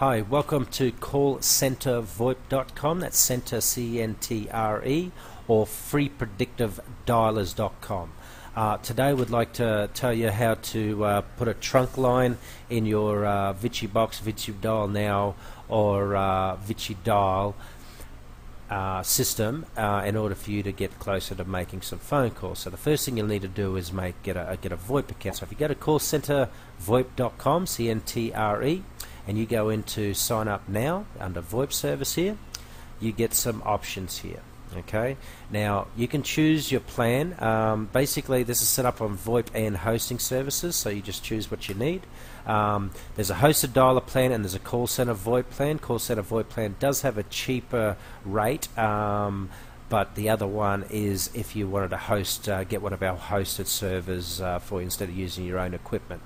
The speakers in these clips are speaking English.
Hi, welcome to callcentervoip.com. That's center C-N-T-R-E, or freepredictivedialers.com. Today we'd like to tell you how to put a trunk line in your Vicibox, VicidialNow, or Vicidial system in order for you to get closer to making some phone calls. So the first thing you'll need to do is get a VoIP account. So if you go to callcentervoip.com, C-N-T-R-E, and you go into sign up now under VoIP service here, you get some options here. Okay, now you can choose your plan. Basically this is set up on VoIP and hosting services, so you just choose what you need. There's a hosted dialer plan and there's a call center VoIP plan. Call center VoIP plan does have a cheaper rate, but the other one is if you wanted to host, get one of our hosted servers for you instead of using your own equipment.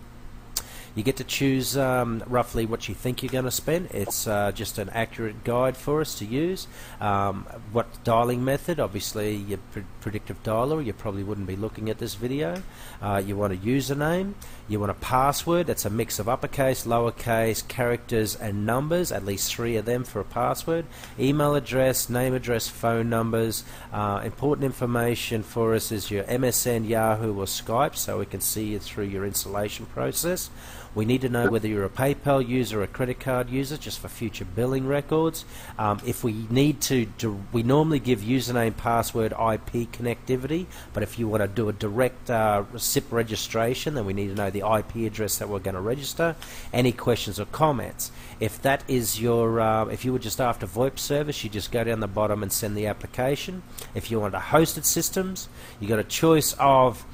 You get to choose roughly what you think you're going to spend. It's just an accurate guide for us to use. What dialing method? Obviously, your predictive dialer. You probably wouldn't be looking at this video. You want a username. You want a password. That's a mix of uppercase, lowercase, characters, and numbers. At least 3 of them for a password. Email address, name, address, phone numbers. Important information for us is your MSN, Yahoo, or Skype, so we can see you through your installation process. We need to know whether you're a PayPal user or a credit card user, just for future billing records. If we need to, we normally give username, password, IP connectivity, but if you want to do a direct SIP registration, then we need to know the IP address that we're going to register. Any questions or comments? If that is your, if you were just after VoIP service, you just go down the bottom and send the application. If you want a hosted systems, you got a choice of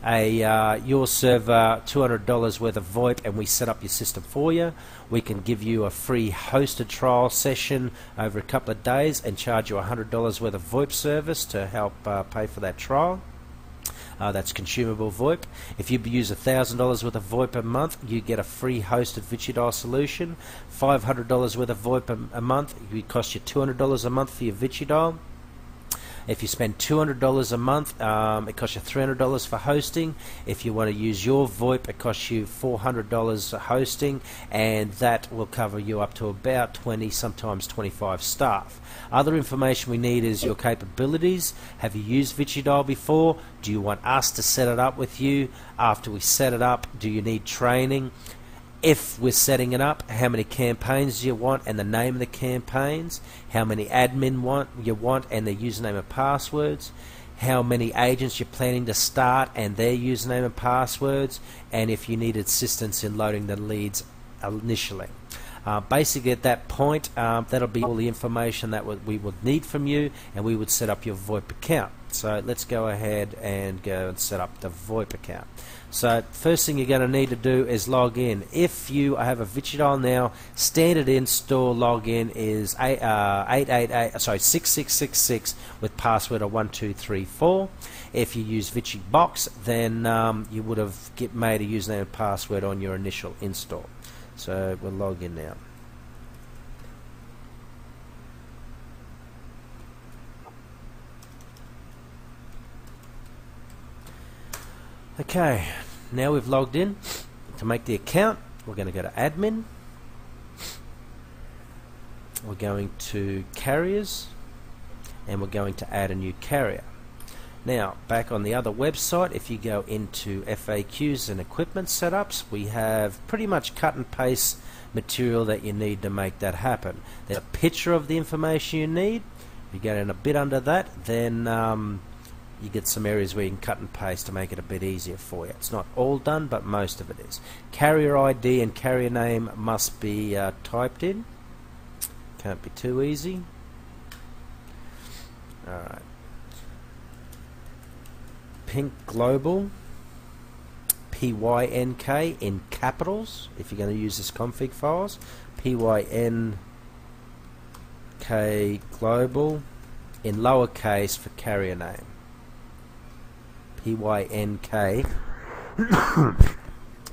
your server, $200 worth of VoIP, and we set up your system for you. We can give you a free hosted trial session over a couple of days and charge you $100 worth of VoIP service to help pay for that trial. That's consumable VoIP. If you use $1,000 worth of VoIP a month, you get a free hosted Vicidial solution. $500 worth of VoIP a month, it would cost you $200 a month for your Vicidial. If you spend $200 a month, it costs you $300 for hosting. If you want to use your VoIP, it costs you $400 for hosting, and that will cover you up to about 20, sometimes 25 staff. Other information we need is your capabilities. Have you used Vicidial before? Do you want us to set it up with you? After we set it up, do you need training? If we're setting it up, how many campaigns do you want and the name of the campaigns, how many admin you want and their username and passwords, how many agents you're planning to start and their username and passwords, and if you need assistance in loading the leads initially. Basically at that point, that'll be all the information that we would need from you, and we would set up your VoIP account. So let's go ahead and go and set up the VoIP account. So first thing you're going to need to do is log in. If you have a VicidialNow standard install login is 6666 with password of 1234. If you use Vicibox, then you would have made a username and password on your initial install. So we'll log in now. Okay, now we've logged in. To make the account, we're going to go to admin. We're going to carriers, and we're going to add a new carrier. Now, back on the other website, if you go into FAQs and equipment setups, we have pretty much cut and paste material that you need to make that happen. There's a picture of the information you need. If you go down a bit under that, then you get some areas where you can cut and paste to make it a bit easier for you. It's not all done, but most of it is. Carrier ID and carrier name must be typed in. Can't be too easy. Alright. Pink Global, PYNK in capitals, if you're going to use this config files. PYNK Global in lowercase for carrier name. PYNK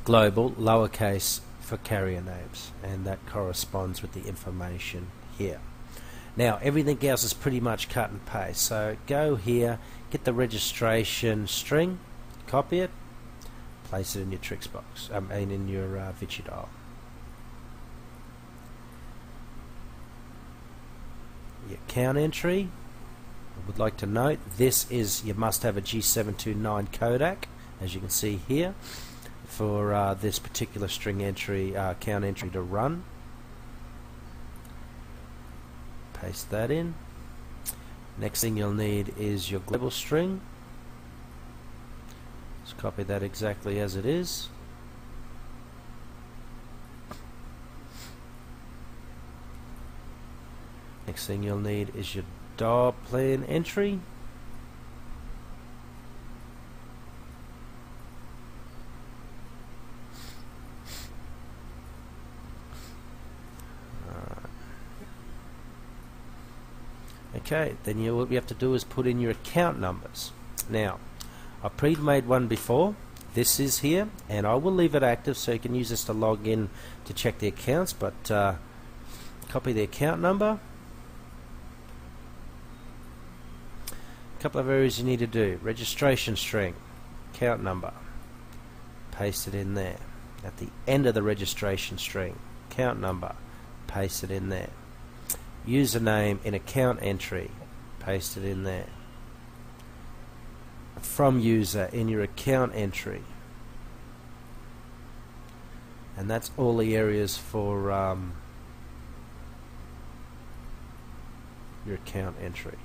Global lowercase for carrier names, and that corresponds with the information here. Now everything else is pretty much cut and paste, so go here, get the registration string, copy it, place it in your Trixbox, in your Vicidial. account entry. I would like to note this is, you must have a G729 codec, as you can see here, for this particular string entry, account entry to run. Paste that in. Next thing you'll need is your global string. Just copy that exactly as it is. Next thing you'll need is your dial plan entry. Okay, then what you have to do is put in your account numbers. Now, I pre-made one before. This is here, and I will leave it active so you can use this to log in to check the accounts, but copy the account number. A couple of areas you need to do. Registration string, account number. Paste it in there. At the end of the registration string, account number. Paste it in there. Username in account entry, paste it in there. From user in your account entry, and that's all the areas for your account entry.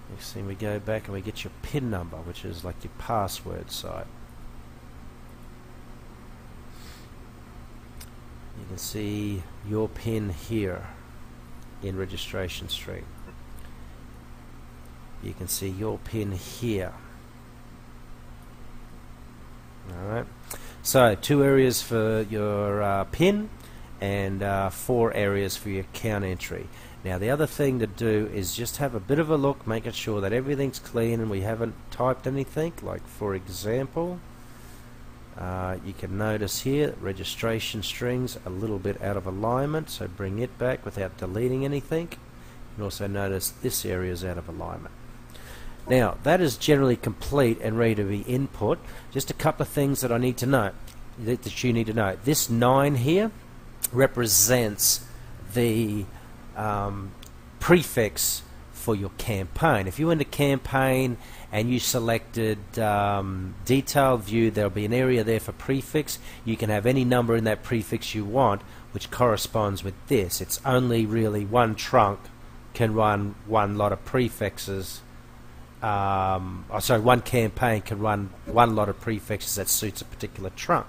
Next thing, we go back and we get your PIN number, which is like your password site. You can see your PIN here in registration string. You can see your PIN here. Alright, so 2 areas for your PIN and 4 areas for your account entry. Now the other thing to do is just have a bit of a look, making sure that everything's clean and we haven't typed anything. Like for example, you can notice here that registration strings a little bit out of alignment, so bring it back without deleting anything. You can also notice this area is out of alignment. Now that is generally complete and ready to be input. Just a couple of things that I need to know, that you need to know. This 9 here represents the prefix for your campaign. If you went to campaign and you selected detailed view, there'll be an area there for prefix. You can have any number in that prefix you want, which corresponds with this. It's only really one trunk can run one lot of prefixes. Sorry, one campaign can run one lot of prefixes that suits a particular trunk.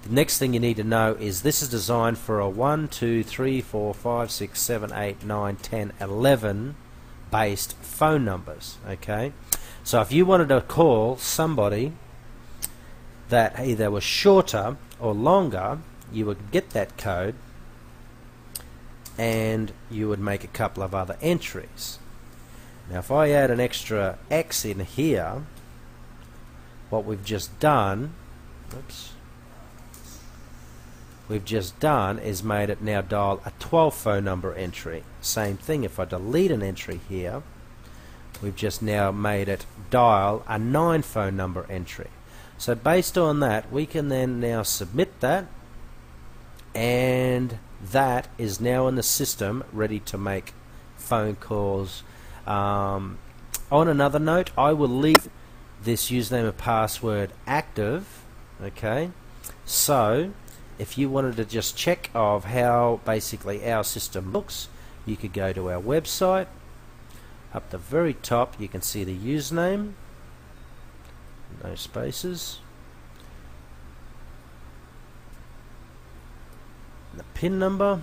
The next thing you need to know is this is designed for a 1, 2, 3, 4, 5, 6, 7, 8, 9, 10, 11 based phone numbers. Okay, so if you wanted to call somebody that either was shorter or longer, you would get that code and you would make a couple of other entries. Now if I add an extra X in here, what we've just done, is made it now dial a 12 phone number entry. Same thing, if I delete an entry here, we've just now made it dial a 9 phone number entry. So based on that, we can then now submit that, and that is now in the system ready to make phone calls. On another note, I will leave this username and password active. Okay, so if you wanted to just check of how basically our system looks, you could go to our website. Up the very top you can see the username, no spaces, the PIN number,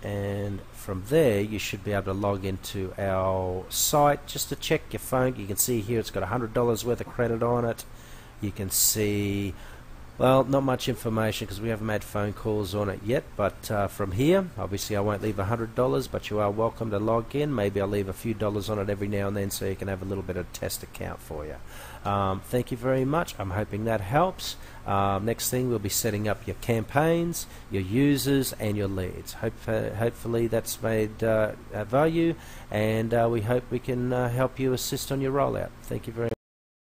and from there you should be able to log into our site just to check your phone. You can see here it's got $100 worth of credit on it. You can see, well, not much information because we haven't made phone calls on it yet, but from here, obviously I won't leave $100, but you are welcome to log in. Maybe I'll leave a few dollars on it every now and then so you can have a little bit of a test account for you. Thank you very much. I'm hoping that helps. Next thing, we'll be setting up your campaigns, your users, and your leads. Hopefully that's made value, and we hope we can help you assist on your rollout. Thank you very much.